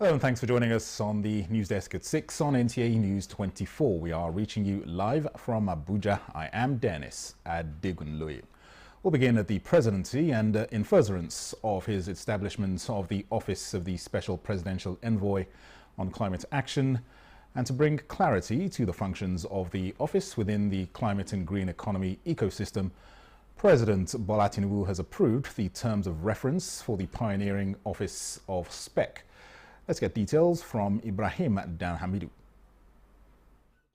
Hello and thanks for joining us on the news desk at 6 on NTA News 24. We are reaching you live from Abuja. I am Dennis Adegunloye. We'll begin at the presidency and in furtherance of his establishment of the Office of the Special Presidential Envoy on Climate Action, and to bring clarity to the functions of the office within the climate and green economy ecosystem, President Bola Tinubu has approved the terms of reference for the pioneering Office of SPEC. Let's get details from Ibrahim Danhamidu.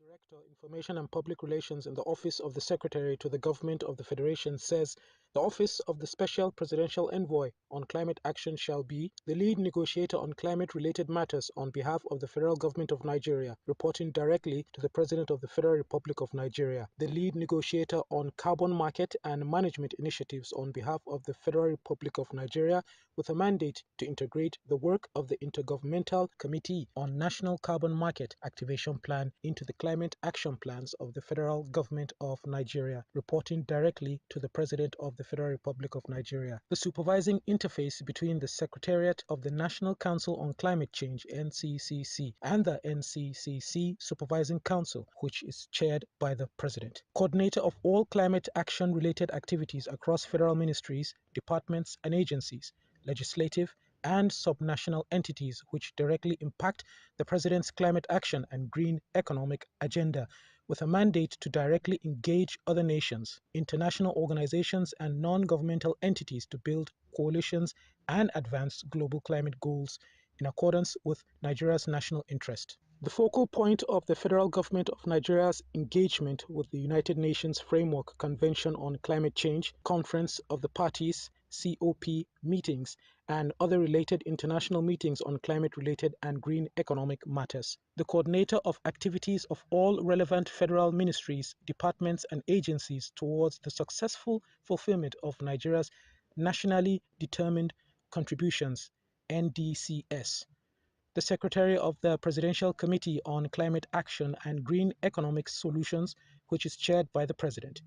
Director, Information and Public Relations in the Office of the Secretary to the Government of the Federation says the Office of the Special Presidential Envoy on Climate Action shall be the lead negotiator on climate-related matters on behalf of the Federal Government of Nigeria, reporting directly to the President of the Federal Republic of Nigeria, the lead negotiator on carbon market and management initiatives on behalf of the Federal Republic of Nigeria, with a mandate to integrate the work of the Intergovernmental Committee on National Carbon Market Activation Plan into the climate action plans of the Federal Government of Nigeria, reporting directly to the President of the Federal Republic of Nigeria. The supervising interface between the Secretariat of the National Council on Climate Change (NCCC) and the NCCC Supervising Council, which is chaired by the President. Coordinator of all climate action-related activities across federal ministries, departments and agencies, legislative and subnational entities which directly impact the President's climate action and green economic agenda, with a mandate to directly engage other nations, international organizations and non-governmental entities to build coalitions and advance global climate goals in accordance with Nigeria's national interest. The focal point of the federal government of Nigeria's engagement with the United Nations Framework Convention on Climate Change, Conference of the Parties, COP meetings, and other related international meetings on climate-related and green economic matters. The coordinator of activities of all relevant federal ministries, departments, and agencies towards the successful fulfillment of Nigeria's nationally determined contributions, NDCS. The Secretary of the Presidential Committee on Climate Action and Green Economic Solutions, which is chaired by the President.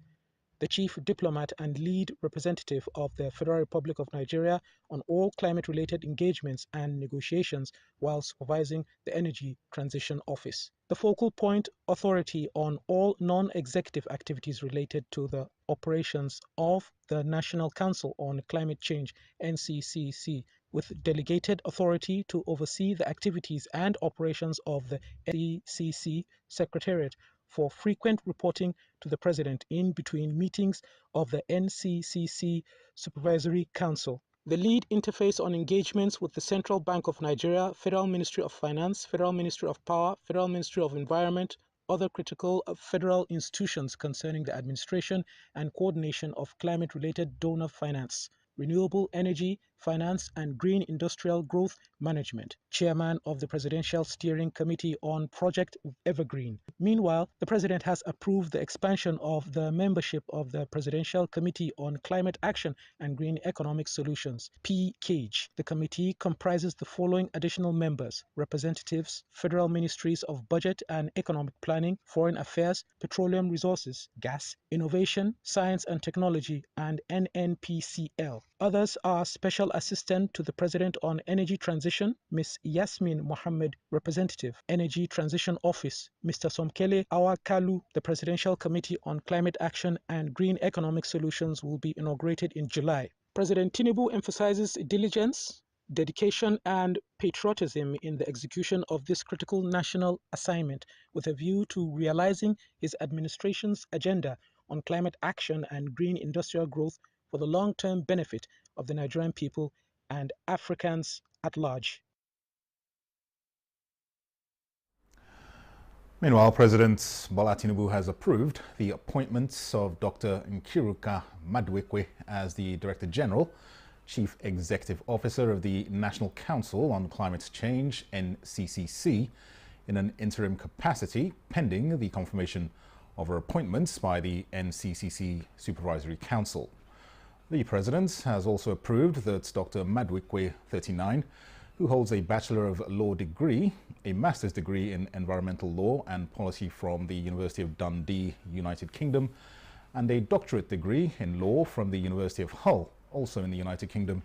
The Chief Diplomat and Lead Representative of the Federal Republic of Nigeria on all climate-related engagements and negotiations while supervising the Energy Transition Office. The focal point authority on all non-executive activities related to the operations of the National Council on Climate Change, NCCC, with delegated authority to oversee the activities and operations of the NCCC Secretariat for frequent reporting to the President in between meetings of the NCCC Supervisory Council. The lead interface on engagements with the Central Bank of Nigeria, Federal Ministry of Finance, Federal Ministry of Power, Federal Ministry of Environment, other critical federal institutions concerning the administration and coordination of climate-related donor finance, renewable energy, finance and green industrial growth management, chairman of the Presidential Steering Committee on Project Evergreen. Meanwhile, the President has approved the expansion of the membership of the Presidential Committee on Climate Action and Green Economic Solutions, PCAGE. The committee comprises the following additional members: representatives, federal ministries of budget and economic planning, foreign affairs, petroleum resources, gas, innovation, science and technology, and NNPCL. Others are Special Assistant to the President on Energy Transition, Ms. Yasmin Mohammed, Representative, Energy Transition Office, Mr. Somkele Awakalu. The Presidential Committee on Climate Action and Green Economic Solutions will be inaugurated in July. President Tinubu emphasizes diligence, dedication and patriotism in the execution of this critical national assignment with a view to realizing his administration's agenda on climate action and green industrial growth for the long-term benefit of the Nigerian people and Africans at large. Meanwhile, President Bola Tinubu has approved the appointments of Dr. Nkiruka Maduekwe as the Director General, Chief Executive Officer of the National Council on Climate Change, NCCC, in an interim capacity, pending the confirmation of her appointments by the NCCC Supervisory Council. The President has also approved that Dr. Maduekwe, 39, who holds a Bachelor of Law degree, a Master's degree in Environmental Law and Policy from the University of Dundee, United Kingdom, and a doctorate degree in law from the University of Hull, also in the United Kingdom,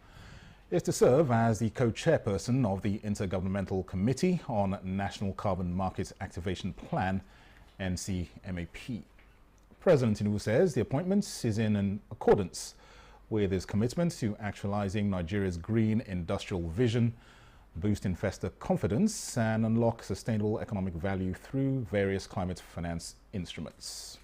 is to serve as the co-chairperson of the Intergovernmental Committee on National Carbon Market Activation Plan, NCMAP. President Tinubu says the appointment is in accordance with his commitment to actualizing Nigeria's green industrial vision, boost investor confidence, and unlock sustainable economic value through various climate finance instruments.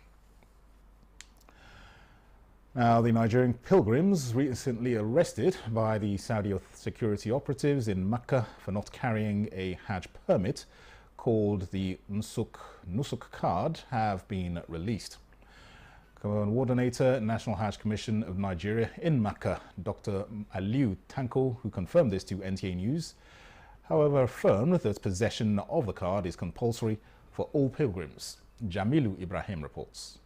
Now, the Nigerian pilgrims recently arrested by the Saudi security operatives in Mecca for not carrying a Hajj permit called the Nusuk card have been released. Coordinator, National Hajj Commission of Nigeria in Mecca, Dr. Aliu Tanko, who confirmed this to NTA News, however, affirmed that possession of the card is compulsory for all pilgrims. Jamilu Ibrahim reports.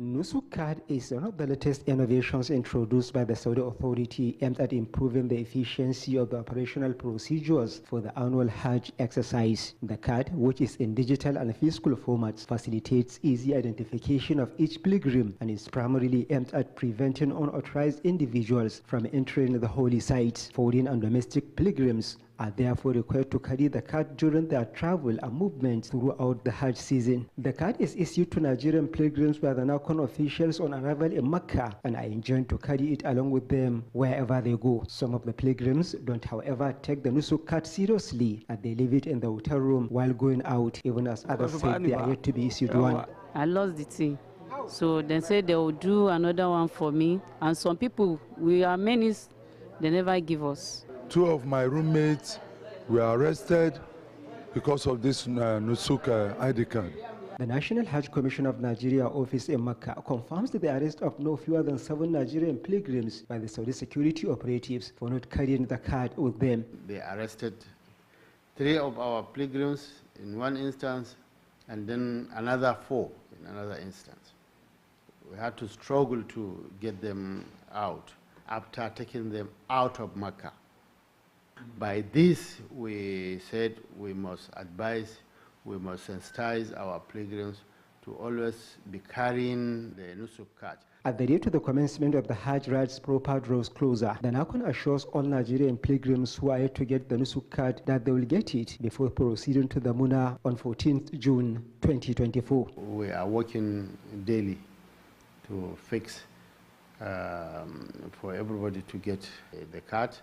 Nusuk card is one of the latest innovations introduced by the Saudi authority aimed at improving the efficiency of the operational procedures for the annual Hajj exercise. The card, which is in digital and physical formats, facilitates easy identification of each pilgrim and is primarily aimed at preventing unauthorized individuals from entering the holy sites. Foreign and domestic pilgrims are therefore required to carry the card during their travel and movement throughout the Hajj season. The card is issued to Nigerian pilgrims by the NACON officials on arrival in Mecca and are enjoined to carry it along with them wherever they go. Some of the pilgrims don't, however, take the Nusuk card seriously and they leave it in the hotel room while going out, even as others say they are yet to be issued one. I lost the thing. So they said they will do another one for me. And some people, we are many, they never give us. 2 of my roommates were arrested because of this Nusuk ID card. The National Hajj Commission of Nigeria office in Mecca confirms the arrest of no fewer than 7 Nigerian pilgrims by the Saudi security operatives for not carrying the card with them. They arrested 3 of our pilgrims in one instance and then another 4 in another instance. We had to struggle to get them out after taking them out of Mecca. By this, we said we must advise, we must sensitize our pilgrims to always be carrying the Nusuk card. At the date of the commencement of the Hajj rites proper draws closer, the NACON assures all Nigerian pilgrims who are yet to get the Nusuk card that they will get it before proceeding to the Muna on 14th June 2024. We are working daily to fix for everybody to get the card,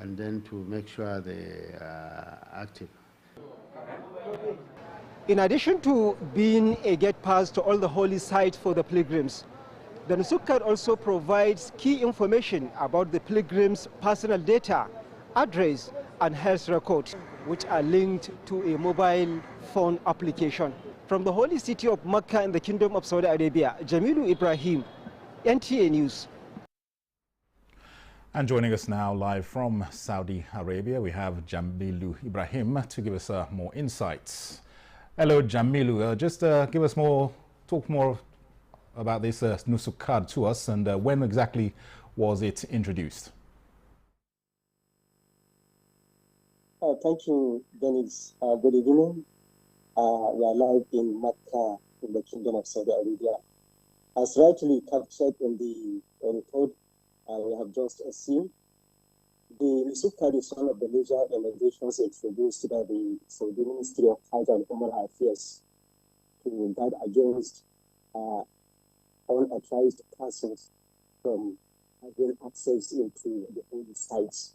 and then to make sure they are active. In addition to being a gate pass to all the holy sites for the pilgrims, the Nusuk card also provides key information about the pilgrims' personal data, address, and health records, which are linked to a mobile phone application. From the holy city of Mecca in the Kingdom of Saudi Arabia, Jamilu Ibrahim, NTA News. And joining us now live from Saudi Arabia, we have Jamilu Ibrahim to give us more insights. Hello, Jamilu. Talk more about this Nusuk card to us, and when exactly was it introduced? Thank you, Dennis. Good evening. We are live in Mecca in the Kingdom of Saudi Arabia. As rightly captured in the report we have just seen, the Nusuk card is one of the major innovations introduced by the Saudi Ministry of Hajj and Umrah Affairs to guard against unauthorized persons from having access into the holy sites.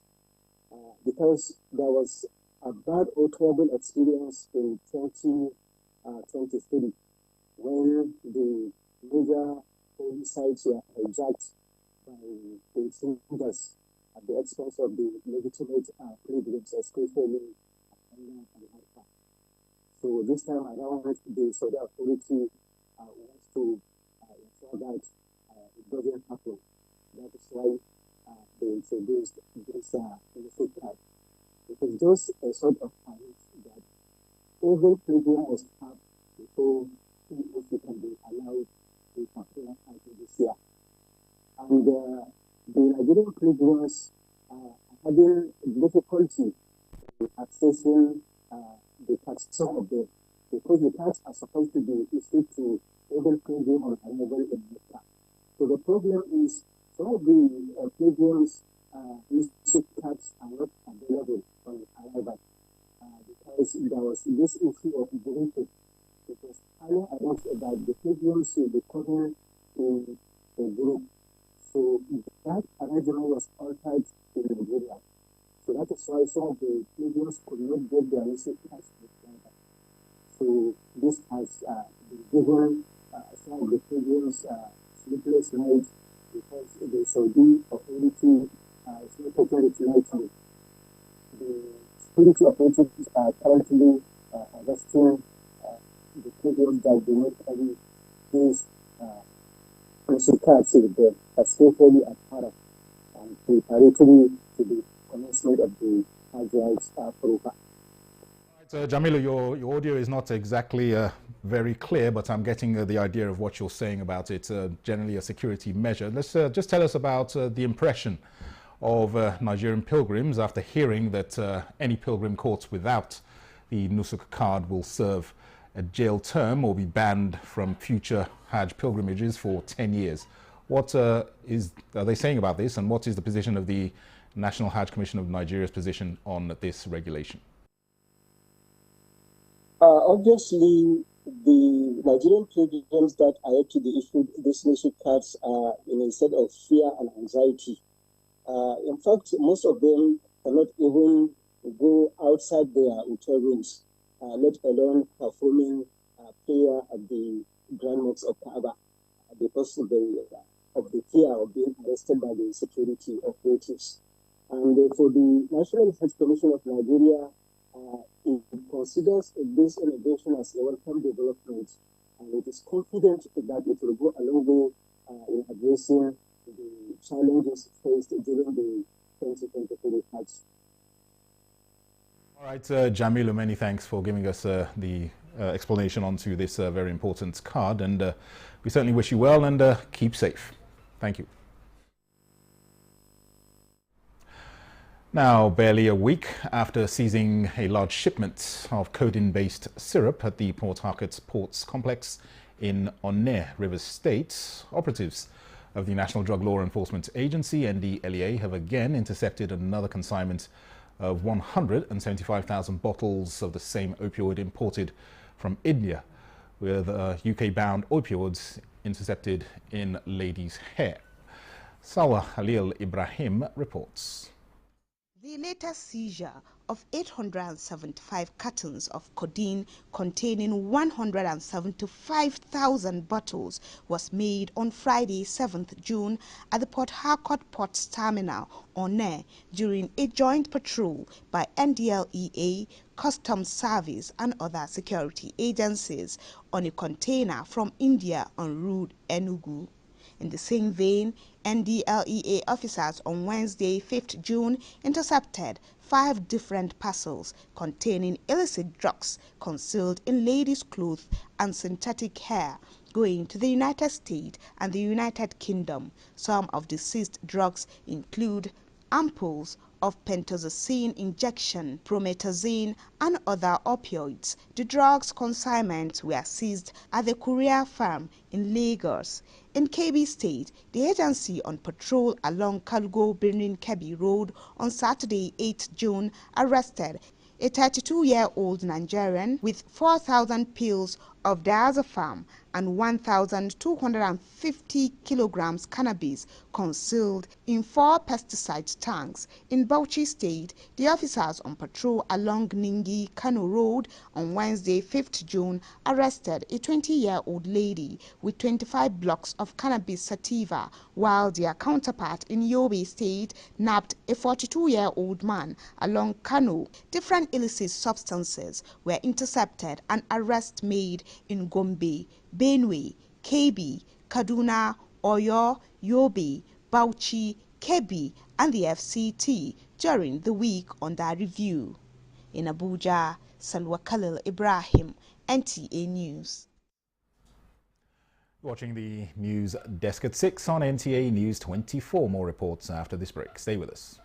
Because there was a bad or trouble experience in 2023 when the major holy sites were hijacked by intruders at the expense of the legitimate pilgrims, especially Allah and Arfa. So this time around, the Saudi authority wants to ensure that it doesn't happen. That is why they introduced this Nusuk card. It is just a sort of permit that every pilgrim must have before he or she can be allowed to perform Hajj this year. And the Nigerian pilgrims are having difficulty in accessing the cards, some of them, because the cards are supposed to be issued to every pilgrim on arrival in Mecca. So the problem is some of the pilgrims Nusuk cards are not available on arrival because there was this issue of drinking. It was highly announced that the pilgrims will be coming in a group. So that arrangement was altered in Nigeria. So that is why some of the pilgrims could not get their Nusuk cards. So this has been given some of the pilgrims sleepless nights because the Saudi authority is not taking it lightly. The security authorities are currently arresting the pilgrims that do not carry these cards with them, especially at Arab and preparatory to the commencement of the Hajj program. Jamilu, your audio is not exactly very clear, but I'm getting the idea of what you're saying about it. Generally a security measure. Let's just tell us about the impression of Nigerian pilgrims after hearing that any pilgrim caught without the Nusuk card will serve a jail term or be banned from future Hajj pilgrimages for 10 years. What are they saying about this, and what is the position of the National Hajj Commission of Nigeria's position on this regulation? Obviously, the Nigerian pilgrims that are yet to be issued these Nusuk cards are in a state of fear and anxiety. In fact, most of them cannot even go outside their hotel rooms, let alone performing prayer at the Grand Mosque of Kaaba because of the fear of being arrested by the security authorities. And for the National Hajj Commission of Nigeria, it considers this innovation as a welcome development, and it is confident that it will go a long way in addressing the challenges faced during the 2023 Hajj. All right, Jamilu, many thanks for giving us the explanation onto this very important card, and we certainly wish you well and keep safe. Thank you. Now, barely a week after seizing a large shipment of codeine-based syrup at the Port Harcourt Ports Complex in Onne, Rivers State, operatives of the National Drug Law Enforcement Agency, NDLEA, have again intercepted another consignment of 175,000 bottles of the same opioid imported from India, with UK-bound opioids intercepted in ladies' hair. Sawa Halil Ibrahim reports. The latest seizure of 875 cartons of codeine containing 175,000 bottles was made on Friday, 7th June at the Port Harcourt Ports Terminal on Onne during a joint patrol by NDLEA, Customs Service and other security agencies on a container from India en route Enugu. In the same vein, NDLEA officers on Wednesday, 5th June, intercepted 5 different parcels containing illicit drugs concealed in ladies' clothes and synthetic hair going to the United States and the United Kingdom. Some of the seized drugs include ampoules of pentazocine injection, promethazine, and other opioids. The drugs consignments were seized at the courier farm in Lagos. In Kebbi State, the agency on patrol along Kalgo Birnin Kebbi Road on Saturday, 8th June, arrested a 32-year-old Nigerian with 4,000 pills of diazepam and 1,250 kilograms cannabis concealed in 4 pesticide tanks. In Bauchi State, the officers on patrol along Ningi Kano Road on Wednesday, 5th June, arrested a 20-year-old lady with 25 blocks of cannabis sativa, while their counterpart in Yobe State nabbed a 42-year-old man along Kano. Different illicit substances were intercepted and arrests made in Gombe, Benue, Kebbi, Kaduna, Oyo, Yobe, Bauchi, Kebbi, and the FCT during the week under review. In Abuja, Salwa Khalil Ibrahim, NTA News. Watching the news desk at 6 on NTA News 24. More reports after this break. Stay with us.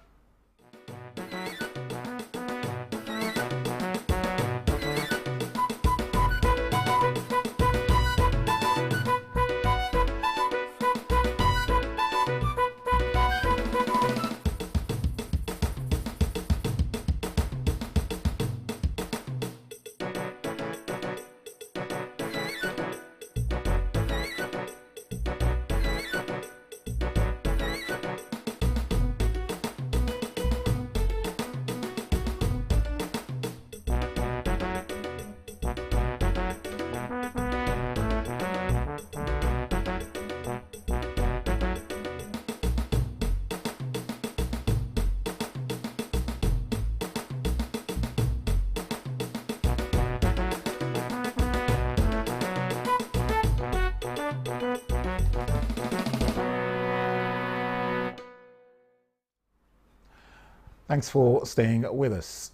Thanks for staying with us.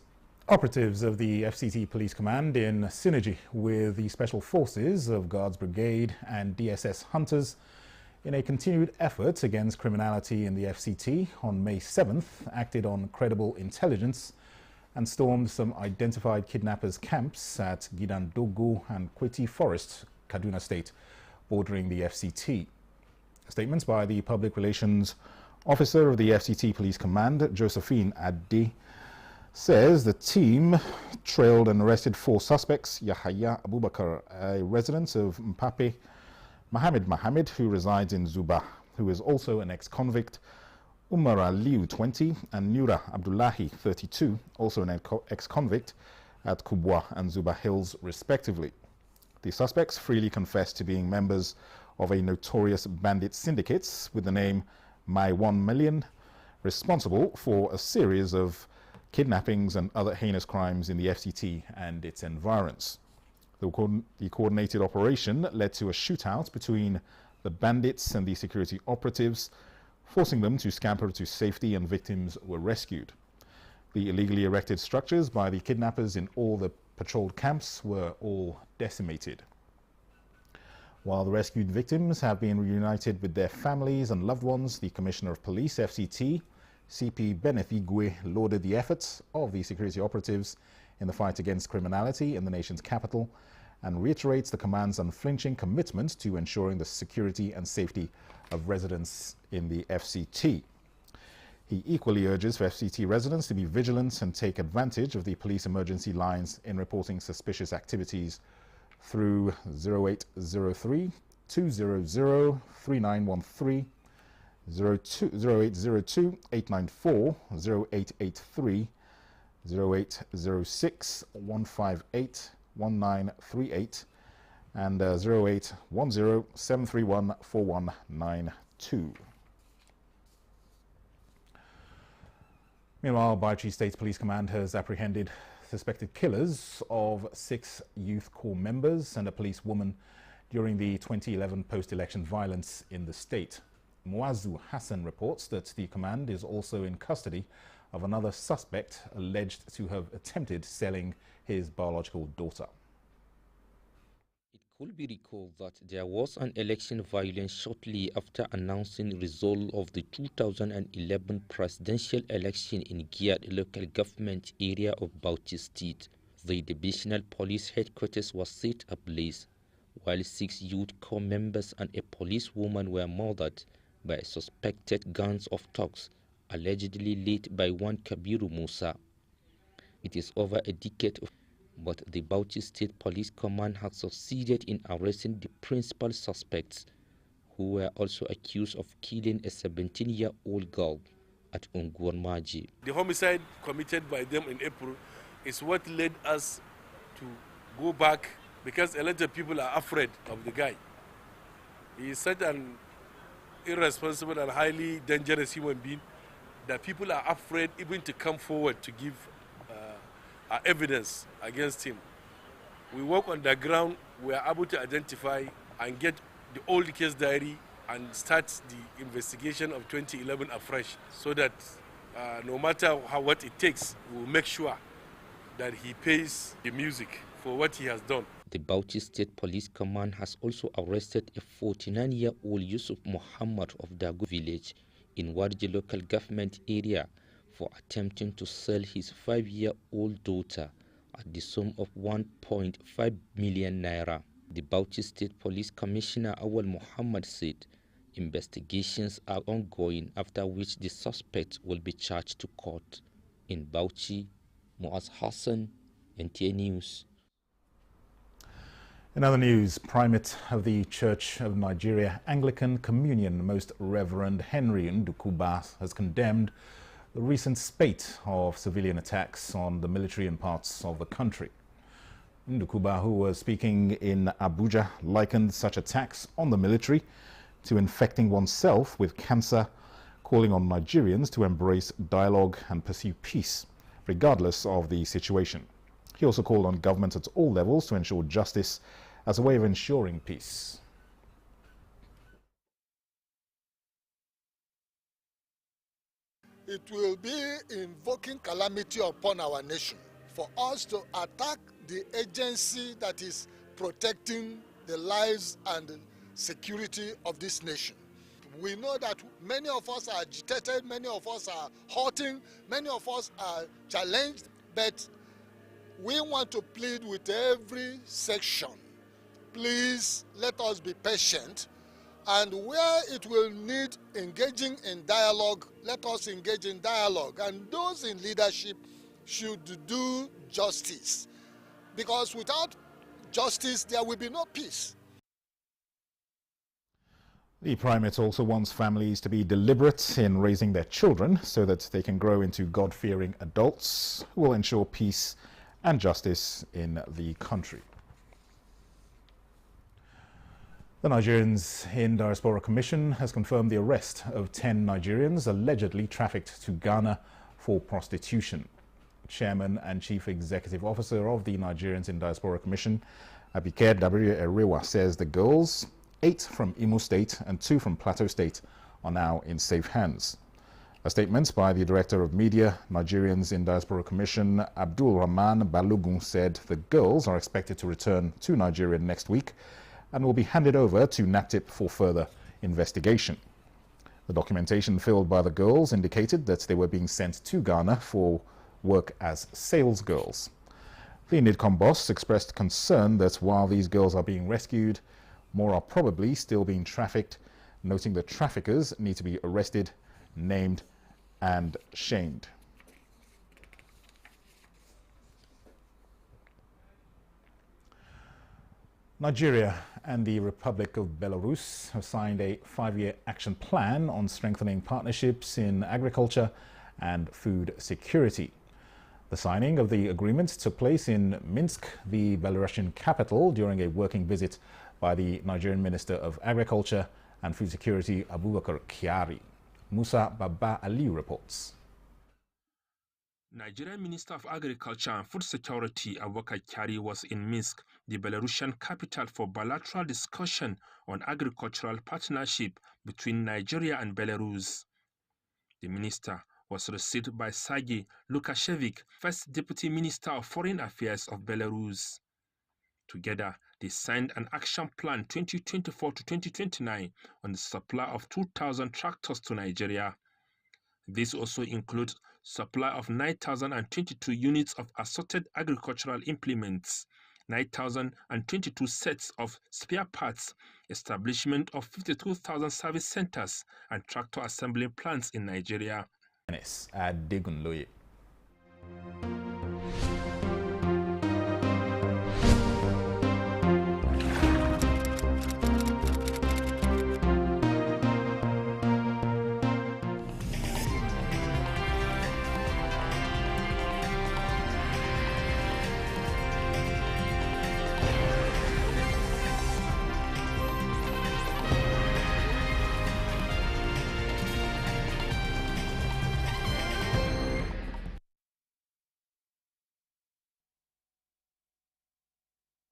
Operatives of the FCT Police Command, in synergy with the Special Forces of Guards Brigade and DSS Hunters, in a continued effort against criminality in the FCT, on May 7th, acted on credible intelligence and stormed some identified kidnappers' camps at Gidandogo and Kweti Forest, Kaduna State, bordering the FCT. Statements by the Public Relations Officer of the FCT Police Command, Josephine Ade, says the team trailed and arrested 4 suspects: Yahaya Abubakar, a resident of Mpape, Mohammed, who resides in Zuba, who is also an ex-convict, Umar Aliu, 20, and Nura Abdullahi, 32, also an ex-convict, at Kubwa and Zuba Hills, respectively. The suspects freely confessed to being members of a notorious bandit syndicate with the name My 1 Million, responsible for a series of kidnappings and other heinous crimes in the FCT and its environs. The coordinated operation led to a shootout between the bandits and the security operatives, forcing them to scamper to safety, and victims were rescued. The illegally erected structures by the kidnappers in all the patrolled camps were all decimated. While the rescued victims have been reunited with their families and loved ones, the Commissioner of Police, FCT, CP Benefigwe, lauded the efforts of the security operatives in the fight against criminality in the nation's capital and reiterates the command's unflinching commitment to ensuring the security and safety of residents in the FCT. He equally urges for FCT residents to be vigilant and take advantage of the police emergency lines in reporting suspicious activities through 0803 200 3913, 0802 894 0883, 0806 158 1938, and 0810 731 4192. Meanwhile, Bauchi State Police Command has apprehended suspected killers of 6 youth corps members and a policewoman during the 2011 post-election violence in the state. Muazu Hassan reports that the command is also in custody of another suspect alleged to have attempted selling his biological daughter. It could be recalled that there was an election violence shortly after announcing result of the 2011 presidential election in Giat local government area of Bauchi State. The divisional police headquarters was set ablaze, while 6 youth corps members and a policewoman were murdered by suspected gangs of thugs, allegedly led by one Kabiru Musa. It is over a decade, but the Bauchi State Police Command has succeeded in arresting the principal suspects, who were also accused of killing a 17-year-old girl at Ungurmaji. The homicide committed by them in April is what led us to go back, because a lot of people are afraid of the guy. He is such an irresponsible and highly dangerous human being that people are afraid even to come forward to give evidence against him. We work on the ground, we are able to identify and get the old case diary and start the investigation of 2011 afresh, so that no matter what it takes, we will make sure that he pays the music for what he has done. The Bauchi State Police Command has also arrested a 49-year-old Yusuf Muhammad of Dagu village in Warji local government area for attempting to sell his 5-year-old daughter at the sum of 1.5 million naira. The Bauchi State Police Commissioner Awal Muhammad said investigations are ongoing, after which the suspect will be charged to court. In Bauchi, Muaz Hassan, NTA News. In other news, Primate of the Church of Nigeria Anglican Communion, Most Reverend Henry Ndukuba, has condemned the recent spate of civilian attacks on the military in parts of the country. Ndukuba, who was speaking in Abuja, likened such attacks on the military to infecting oneself with cancer, calling on Nigerians to embrace dialogue and pursue peace, regardless of the situation. He also called on government at all levels to ensure justice as a way of ensuring peace. it will be invoking calamity upon our nation for us to attack the agency that is protecting the lives and security of this nation. We know that many of us are agitated, many of us are hurting, many of us are challenged, but we want to plead with every section. Please let us be patient, and where it will need engaging in dialogue, let us engage in dialogue, and those in leadership should do justice, because without justice there will be no peace. The Primate also wants families to be deliberate in raising their children so that they can grow into God-fearing adults who will ensure peace and justice in the country. The Nigerians in Diaspora Commission has confirmed the arrest of 10 Nigerians allegedly trafficked to Ghana for prostitution. Chairman and Chief Executive Officer of the Nigerians in Diaspora Commission, Abike Dabiri Erewa, says the girls, 8 from Imo State and 2 from Plateau State, are now in safe hands. A statement by the Director of Media, Nigerians in Diaspora Commission, Abdul Rahman Balogun, said the girls are expected to return to Nigeria next week and will be handed over to NATIP for further investigation. The documentation filled by the girls indicated that they were being sent to Ghana for work as sales girls. The NIDCOM boss expressed concern that while these girls are being rescued, more are probably still being trafficked, noting that traffickers need to be arrested, named and shamed. Nigeria and the Republic of Belarus have signed a 5-year action plan on strengthening partnerships in agriculture and food security. The signing of the agreement took place in Minsk, the Belarusian capital, during a working visit by the Nigerian Minister of Agriculture and Food Security, Abubakar Kyari. Musa Baba Ali reports. Nigerian Minister of Agriculture and Food Security Abubakar Kyari was in Minsk, the Belarusian capital, for bilateral discussion on agricultural partnership between Nigeria and Belarus. The minister was received by Sergei Lukashevich, First Deputy Minister of Foreign Affairs of Belarus. Together, they signed an action plan 2024 to 2029 on the supply of 2,000 tractors to Nigeria. This also includes supply of 9,022 units of assorted agricultural implements, 9,022 sets of spare parts, establishment of 52,000 service centers and tractor assembly plants in Nigeria. At Degunloye.